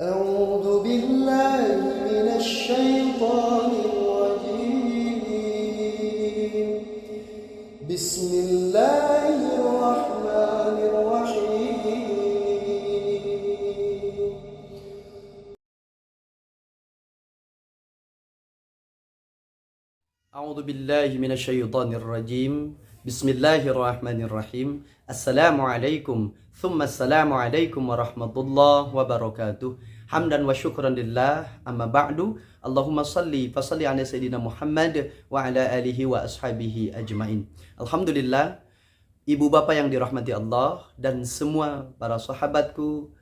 أعوذ بالله من الشيطان الرجيم بسم الله الرحمن الرحيم A'udzu billahi minasyaitonir rajim. Bismillahirrahmanirrahim. Assalamualaikum thumma assalamualaikum warahmatullahi wabarakatuh. Hamdan wa syukran lillah, amma ba'du. Allahumma salli fasalli ala sayyidina Muhammad wa ala alihi wa ashabihi ajmain. Alhamdulillah, ibu bapak yang dirahmati Allah dan semua para sahabatku,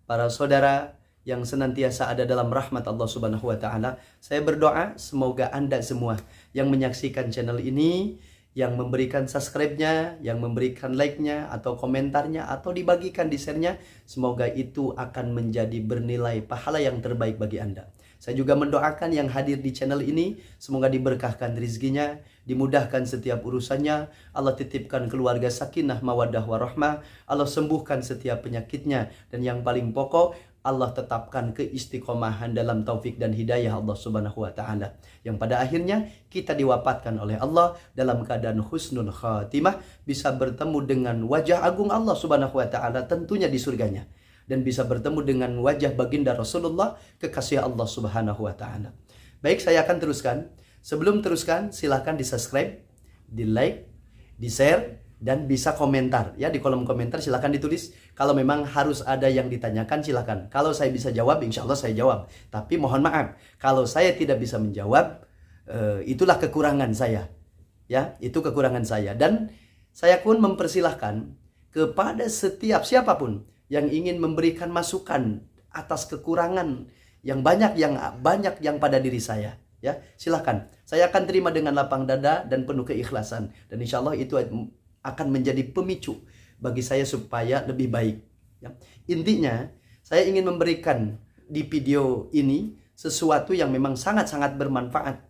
para saudara yang senantiasa ada dalam rahmat Allah Subhanahu wa taala. Saya berdoa semoga Anda semua yang menyaksikan channel ini, yang memberikan subscribe-nya, yang memberikan like-nya atau komentarnya atau dibagikan di share-nya, semoga itu akan menjadi bernilai pahala yang terbaik bagi Anda. Saya juga mendoakan yang hadir di channel ini, semoga diberkahkan rizkinya, dimudahkan setiap urusannya, Allah titipkan keluarga sakinah, mawaddah, warahmah, Allah sembuhkan setiap penyakitnya, dan yang paling pokok, Allah tetapkan keistiqomahan dalam taufik dan hidayah Allah Subhanahu wa taala. Yang pada akhirnya kita diwafatkan oleh Allah dalam keadaan husnul khatimah, bisa bertemu dengan wajah agung Allah Subhanahu wa taala tentunya di surganya, dan bisa bertemu dengan wajah baginda Rasulullah, kekasih Allah Subhanahu wa taala. Baik, saya akan teruskan. Sebelum teruskan, silakan di-subscribe, di-like, di-share, dan bisa komentar ya. Di kolom komentar silahkan ditulis. Kalau memang harus ada yang ditanyakan, silahkan. Kalau saya bisa jawab, insya Allah saya jawab. Tapi mohon maaf, kalau saya tidak bisa menjawab, itulah kekurangan saya ya, itu kekurangan saya. Dan saya pun mempersilahkan kepada setiap siapapun yang ingin memberikan masukan atas kekurangan yang banyak yang pada diri saya ya, silahkan. Saya akan terima dengan lapang dada dan penuh keikhlasan, dan insya Allah itu akan menjadi pemicu bagi saya supaya lebih baik ya. Intinya saya ingin memberikan di video ini sesuatu yang memang sangat-sangat bermanfaat,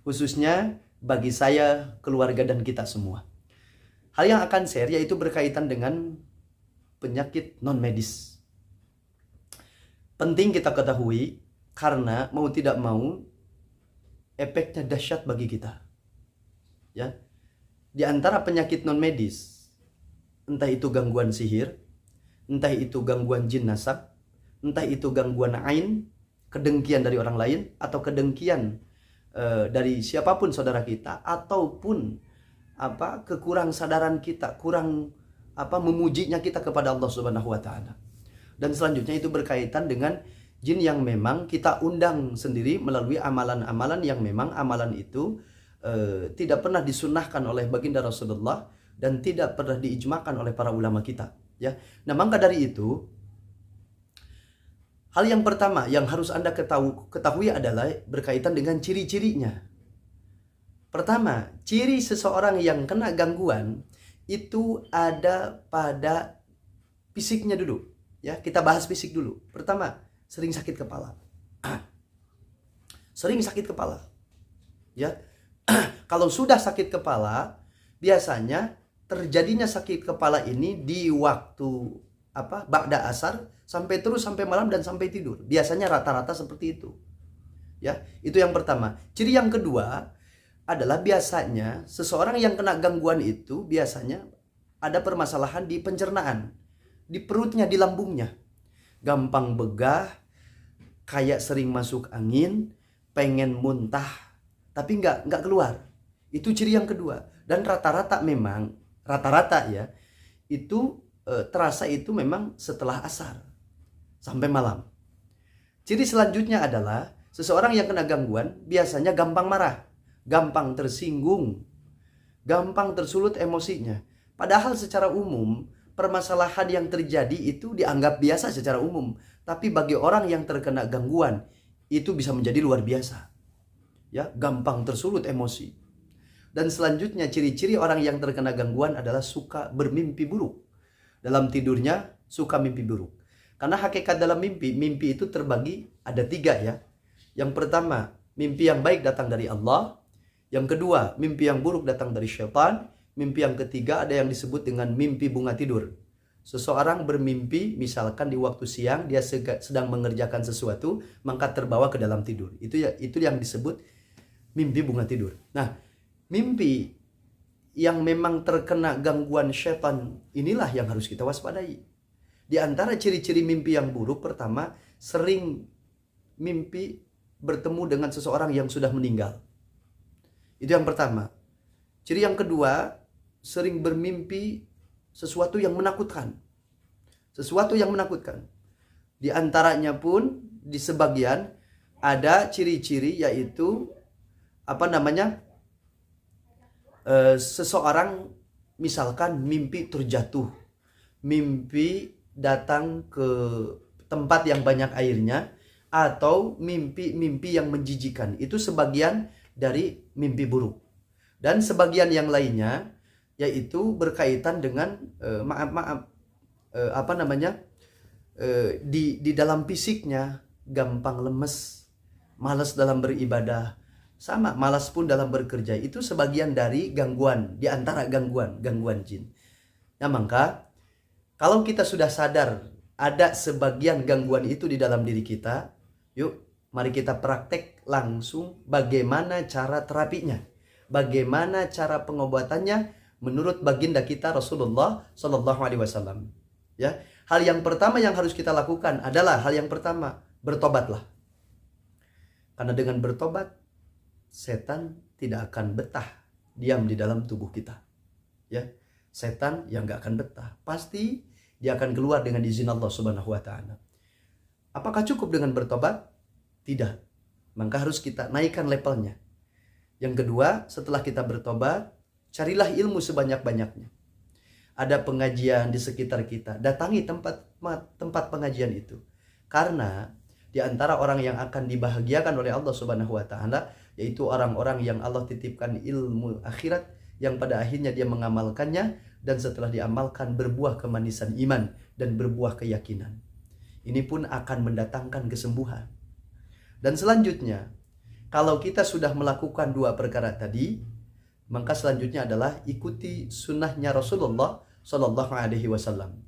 khususnya bagi saya, keluarga, dan kita semua. Hal yang akan share yaitu berkaitan dengan penyakit non medis. Penting kita ketahui karena mau tidak mau efeknya dahsyat bagi kita ya. Di antara penyakit non medis, entah itu gangguan sihir, entah itu gangguan jin nasab, entah itu gangguan ain, kedengkian dari orang lain, atau kedengkian dari siapapun saudara kita, ataupun kekurang sadaran kita, kurang memujinya kita kepada Allah Subhanahu wa taala. Dan selanjutnya itu berkaitan dengan jin yang memang kita undang sendiri melalui amalan-amalan yang memang amalan itu tidak pernah disunnahkan oleh baginda Rasulullah dan tidak pernah diijmakan oleh para ulama kita ya. Nah, maka dari itu, hal yang pertama yang harus Anda ketahui adalah berkaitan dengan ciri-cirinya. Pertama, ciri seseorang yang kena gangguan itu ada pada fisiknya dulu ya. Kita bahas fisik dulu. Pertama, sering sakit kepala. Sering sakit kepala ya. Kalau sudah sakit kepala, biasanya terjadinya sakit kepala ini di waktu ba'da asar sampai malam dan sampai tidur. Biasanya rata-rata seperti itu. Ya, itu yang pertama. Ciri yang kedua adalah biasanya seseorang yang kena gangguan itu biasanya ada permasalahan di pencernaan, di perutnya, di lambungnya. Gampang begah, kayak sering masuk angin, pengen muntah, tapi nggak keluar. Itu ciri yang kedua. Dan rata-rata ya, itu terasa itu memang setelah asar sampai malam. Ciri selanjutnya adalah seseorang yang kena gangguan biasanya gampang marah, gampang tersinggung, gampang tersulut emosinya. Padahal secara umum permasalahan yang terjadi itu dianggap biasa secara umum, tapi bagi orang yang terkena gangguan itu bisa menjadi luar biasa ya, gampang tersulut emosi. Dan selanjutnya ciri-ciri orang yang terkena gangguan adalah suka bermimpi buruk. Dalam tidurnya suka mimpi buruk. Karena hakikat dalam mimpi itu terbagi ada 3 ya. Yang pertama, mimpi yang baik datang dari Allah. Yang kedua, mimpi yang buruk datang dari syaitan. Mimpi yang ketiga ada yang disebut dengan mimpi bunga tidur. Seseorang bermimpi, misalkan di waktu siang dia sedang mengerjakan sesuatu, maka terbawa ke dalam tidur. Itu yang disebut mimpi bunga tidur. Nah, mimpi yang memang terkena gangguan setan, inilah yang harus kita waspadai. Di antara ciri-ciri mimpi yang buruk, pertama, sering mimpi bertemu dengan seseorang yang sudah meninggal. Itu yang pertama. Ciri yang kedua, sering bermimpi sesuatu yang menakutkan. Sesuatu yang menakutkan. Di antaranya pun di sebagian ada ciri-ciri, yaitu seseorang misalkan mimpi terjatuh, mimpi datang ke tempat yang banyak airnya, atau mimpi-mimpi yang menjijikan. Itu sebagian dari mimpi buruk. Dan sebagian yang lainnya yaitu berkaitan dengan di dalam fisiknya gampang lemes, malas dalam beribadah, sama malas pun dalam bekerja. Itu sebagian dari gangguan, di antara gangguan jin. Nah, maka kalau kita sudah sadar ada sebagian gangguan itu di dalam diri kita, yuk mari kita praktek langsung bagaimana cara terapinya, bagaimana cara pengobatannya menurut baginda kita Rasulullah Shallallahu Alaihi Wasallam. Ya, hal yang pertama yang harus kita lakukan adalah bertobatlah. Karena dengan bertobat, setan tidak akan betah diam di dalam tubuh kita. Ya, setan yang nggak akan betah, pasti dia akan keluar dengan izin Allah Subhanahu Wa Taala. Apakah cukup dengan bertobat? Tidak. Maka harus kita naikkan levelnya. Yang kedua, setelah kita bertobat, carilah ilmu sebanyak-banyaknya. Ada pengajian di sekitar kita, datangi tempat pengajian itu. Karena di antara orang yang akan dibahagiakan oleh Allah Subhanahu Wa Taala, yaitu orang-orang yang Allah titipkan ilmu akhirat, yang pada akhirnya dia mengamalkannya, dan setelah diamalkan berbuah kemanisan iman dan berbuah keyakinan. Ini pun akan mendatangkan kesembuhan. Dan selanjutnya, kalau kita sudah melakukan dua perkara tadi, maka selanjutnya adalah ikuti sunnahnya Rasulullah Sallallahu Alaihi Wasallam.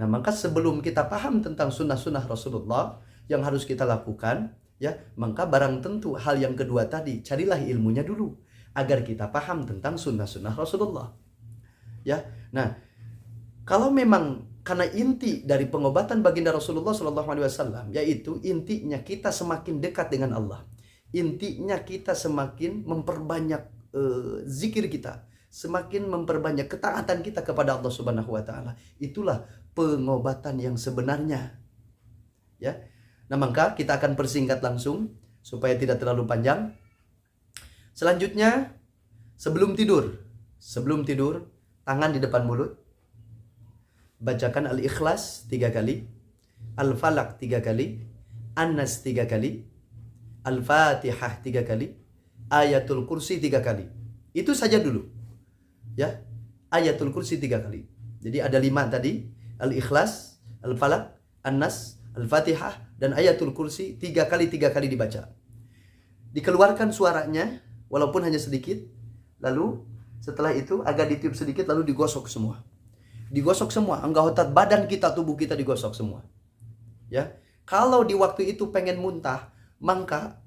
Nah, maka sebelum kita paham tentang sunnah-sunnah Rasulullah yang harus kita lakukan, ya, maka barang tentu hal yang kedua tadi, carilah ilmunya dulu agar kita paham tentang sunnah-sunnah Rasulullah. Ya, nah, kalau memang karena inti dari pengobatan baginda Rasulullah Sallallahu Alaihi Wasallam, yaitu intinya kita semakin dekat dengan Allah, intinya kita semakin memperbanyak zikir kita, semakin memperbanyak ketaatan kita kepada Allah Subhanahu Wa Taala. Itulah pengobatan yang sebenarnya. Ya, nah maka kita akan persingkat langsung supaya tidak terlalu panjang. Selanjutnya, sebelum tidur, tangan di depan mulut, bacakan Al-Ikhlas 3 kali, Al-Falaq 3 kali, An-Nas 3 kali, Al-Fatihah 3 kali, Ayatul Kursi 3 kali. Itu saja dulu. Ya, Ayatul Kursi 3 kali. Jadi ada 5 tadi, Al-Ikhlas, Al-Falaq, An-Nas, Al-Fatihah, dan Ayatul Kursi 3 kali dibaca. Dikeluarkan suaranya walaupun hanya sedikit. Lalu setelah itu agak ditiup sedikit, lalu digosok semua. Digosok semua, anggota badan kita, tubuh kita digosok semua. Ya. Kalau di waktu itu pengen muntah, maka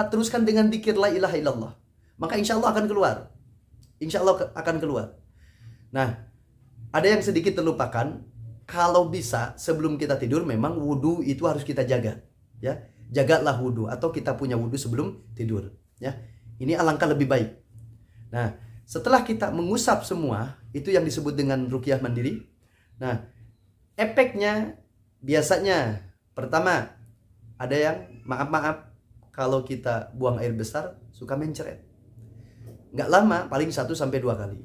teruskan dengan dzikir la ilaha illallah. Maka insya Allah akan keluar. Insya Allah akan keluar. Nah, ada yang sedikit terlupakan. Kalau bisa sebelum kita tidur, memang wudhu itu harus kita jaga. Ya, jagalah wudhu, atau kita punya wudhu sebelum tidur. Ya, ini alangkah lebih baik. Nah, setelah kita mengusap semua, itu yang disebut dengan ruqyah mandiri. Nah, efeknya biasanya pertama, ada yang maaf kalau kita buang air besar suka mencret. Nggak lama, paling 1-2 kali.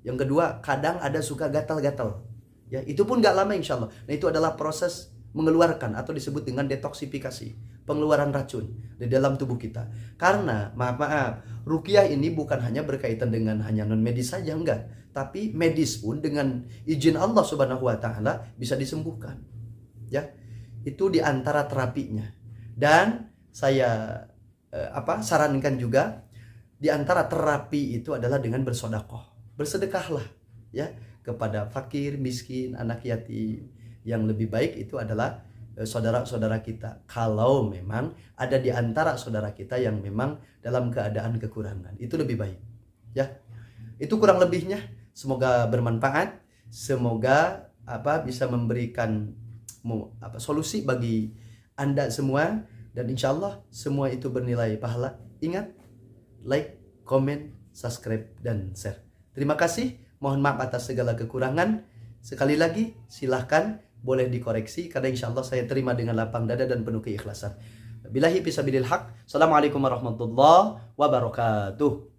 Yang kedua, kadang ada suka gatal-gatal. Ya, itu pun nggak lama insya Allah. Nah, itu adalah proses mengeluarkan atau disebut dengan detoksifikasi, pengeluaran racun di dalam tubuh kita. Karena maaf, ruqyah ini bukan hanya berkaitan dengan hanya non medis saja, enggak, tapi medis pun dengan izin Allah Subhanahu Wa Taala bisa disembuhkan. Ya, itu di antara terapinya. Dan saya sarankan juga di antara terapi itu adalah dengan bersedekahlah, ya. kepada fakir, miskin, anak yatim. Yang lebih baik itu adalah saudara-saudara kita. Kalau memang ada di antara saudara kita yang memang dalam keadaan kekurangan, itu lebih baik. Ya, itu kurang lebihnya. Semoga bermanfaat. Semoga bisa memberikan solusi bagi Anda semua, dan insya Allah semua itu bernilai pahala. Ingat, like, komen, subscribe, dan share. Terima kasih. Mohon maaf atas segala kekurangan. Sekali lagi, silahkan boleh dikoreksi, karena insya Allah saya terima dengan lapang dada dan penuh keikhlasan. Billahi fisabilil haq. Assalamualaikum warahmatullahi wabarakatuh.